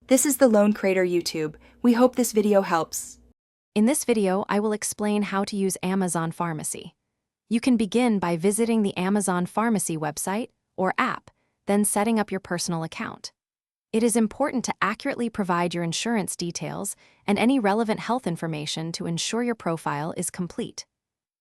This is the Lone Crater YouTube. We hope this video helps. In this video, I will explain how to use Amazon Pharmacy. You can begin by visiting the Amazon Pharmacy website or app, then setting up your personal account. It is important to accurately provide your insurance details and any relevant health information to ensure your profile is complete.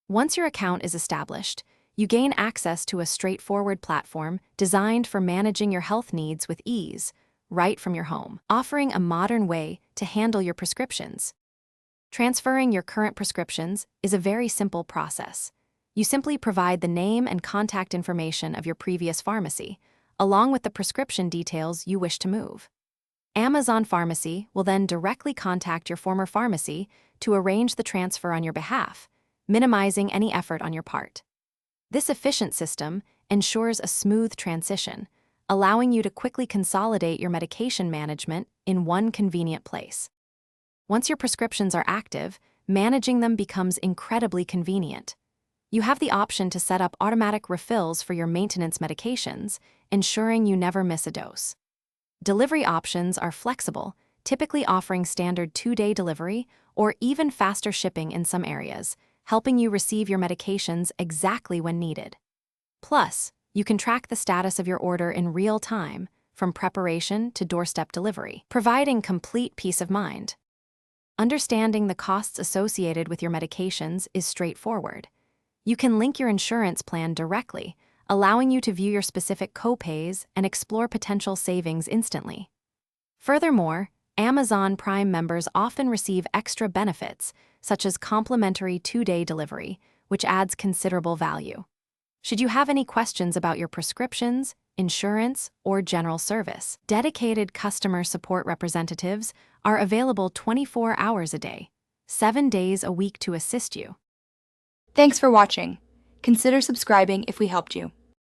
Once your account is established, you gain access to a straightforward platform designed for managing your health needs with ease, right from your home, offering a modern way to handle your prescriptions. Transferring your current prescriptions is a very simple process. You simply provide the name and contact information of your previous pharmacy, along with the prescription details you wish to move. Amazon Pharmacy will then directly contact your former pharmacy to arrange the transfer on your behalf, minimizing any effort on your part. This efficient system ensures a smooth transition, allowing you to quickly consolidate your medication management in one convenient place. Once your prescriptions are active, managing them becomes incredibly convenient. You have the option to set up automatic refills for your maintenance medications, ensuring you never miss a dose. Delivery options are flexible, typically offering standard 2-day delivery or even faster shipping in some areas, helping you receive your medications exactly when needed. Plus, you can track the status of your order in real time, from preparation to doorstep delivery, providing complete peace of mind. Understanding the costs associated with your medications is straightforward. You can link your insurance plan directly, allowing you to view your specific copays and explore potential savings instantly. Furthermore, Amazon Prime members often receive extra benefits, such as complimentary 2-day delivery, which adds considerable value. Should you have any questions about your prescriptions, insurance, or general service, dedicated customer support representatives are available 24 hours a day, 7 days a week to assist you. Thanks for watching. Consider subscribing if we helped you.